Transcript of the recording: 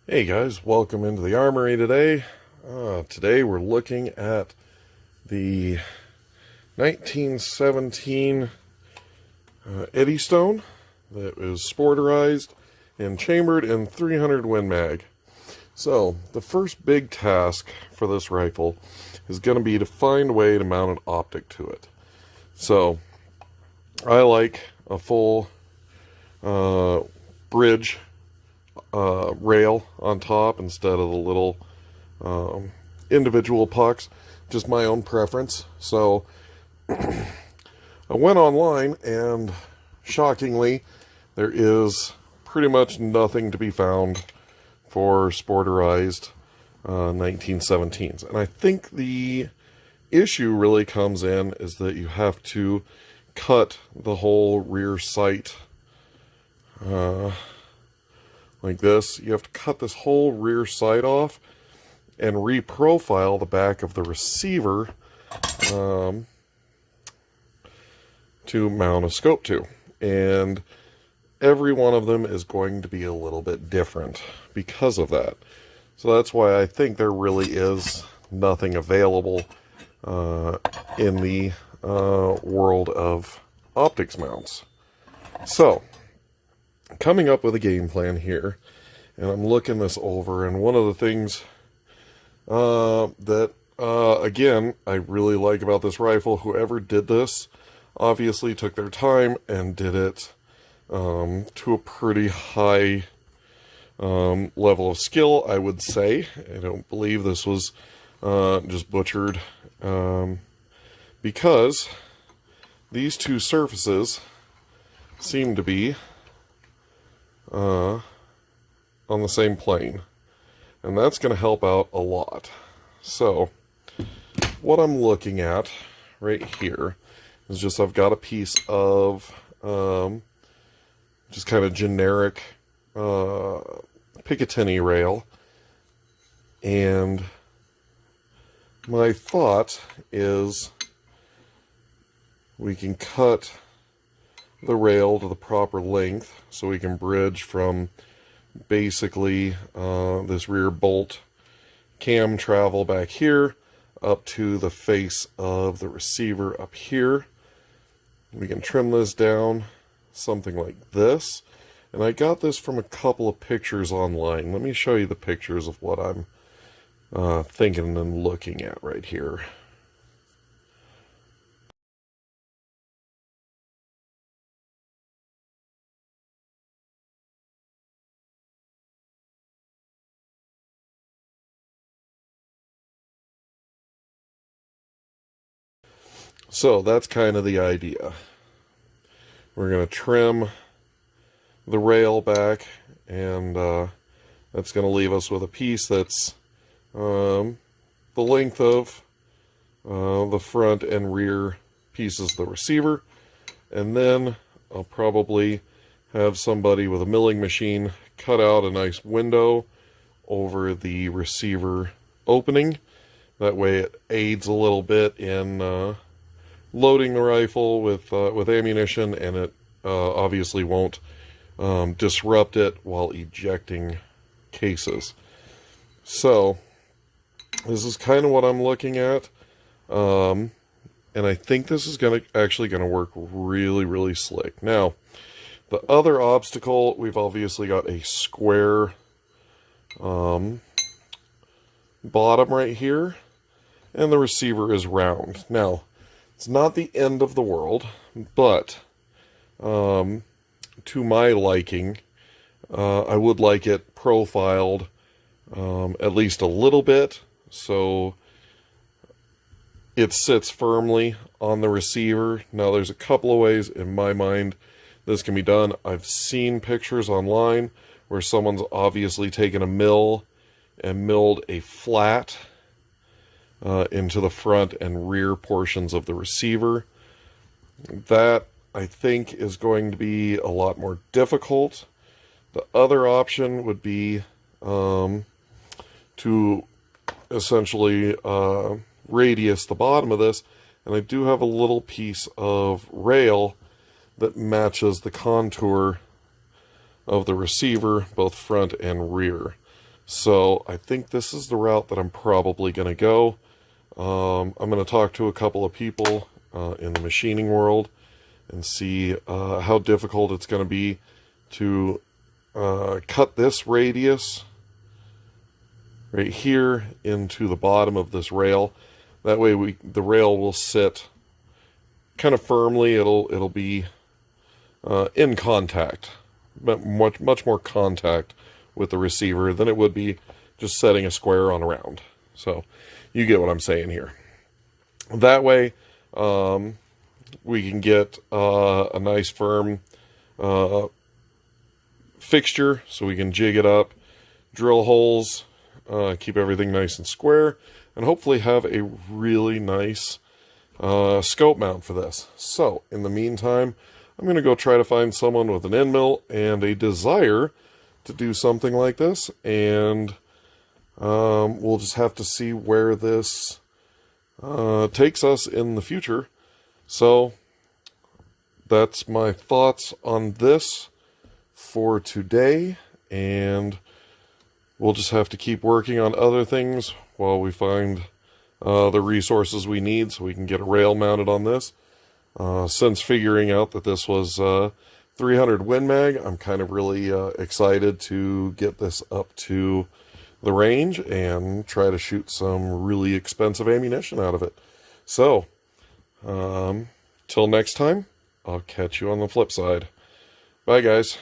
Hey guys, welcome into the armory today. Today we're looking at the 1917 Eddystone that is sporterized and chambered in 300 Win Mag. So the first big task for this rifle is going to be to find a way to mount an optic to it. So I like a full bridge rail on top instead of the little individual pucks. Just my own preference. So I went online, and shockingly, there is pretty much nothing to be found for sporterized 1917s. And I think the issue really comes in is that you have to cut the whole rear sight like this. You have to cut this whole rear sight off and reprofile the back of the receiver to mount a scope to. And every one of them is going to be a little bit different because of that. So that's why I think there really is nothing available in the world of optics mounts. So coming up with a game plan here, and I'm looking this over, and one of the things that again I really like about this rifle, whoever did this obviously took their time and did it to a pretty high level of skill, I would say. I don't believe this was just butchered, because these two surfaces seem to be on the same plane, and that's going to help out a lot. So what I'm looking at right here is just, I've got a piece of just kind of generic Picatinny rail, and my thought is we can cut the rail to the proper length so we can bridge from basically this rear bolt cam travel back here up to the face of the receiver up here. We can trim this down something like this, and I got this from a couple of pictures online. Let me show you the pictures of what I'm thinking and looking at right here. So that's kind of the idea. We're going to trim the rail back, and that's going to leave us with a piece that's the length of the front and rear pieces of the receiver. And then I'll probably have somebody with a milling machine cut out a nice window over the receiver opening. That way it aids a little bit in loading the rifle with ammunition, and it obviously won't disrupt it while ejecting cases. So this is kind of what I'm looking at, and I think this is actually going to work really, really slick. Now, the other obstacle, we've obviously got a square bottom right here, and the receiver is round. Now, it's not the end of the world, but to my liking, I would like it profiled at least a little bit, so it sits firmly on the receiver. Now, there's a couple of ways in my mind this can be done. I've seen pictures online where someone's obviously taken a mill and milled a flat into the front and rear portions of the receiver. That, I think, is going to be a lot more difficult. The other option would be to essentially radius the bottom of this, and I do have a little piece of rail that matches the contour of the receiver, both front and rear. So I think this is the route that I'm probably going to go. I'm going to talk to a couple of people in the machining world and see how difficult it's going to be to cut this radius right here into the bottom of this rail. That way the rail will sit kind of firmly. It'll be in contact, but much more contact with the receiver than it would be just setting a square on a round. So you get what I'm saying here. That way we can get a nice firm fixture, so we can jig it up, drill holes, keep everything nice and square, and hopefully have a really nice scope mount for this. So in the meantime, I'm going to go try to find someone with an end mill and a desire to do something like this, and we'll just have to see where this takes us in the future. So that's my thoughts on this for today, and we'll just have to keep working on other things while we find the resources we need so we can get a rail mounted on this. Since figuring out that this was 300 Win Mag, I'm kind of really excited to get this up to the range and try to shoot some really expensive ammunition out of it. So, till next time, I'll catch you on the flip side. Bye, guys.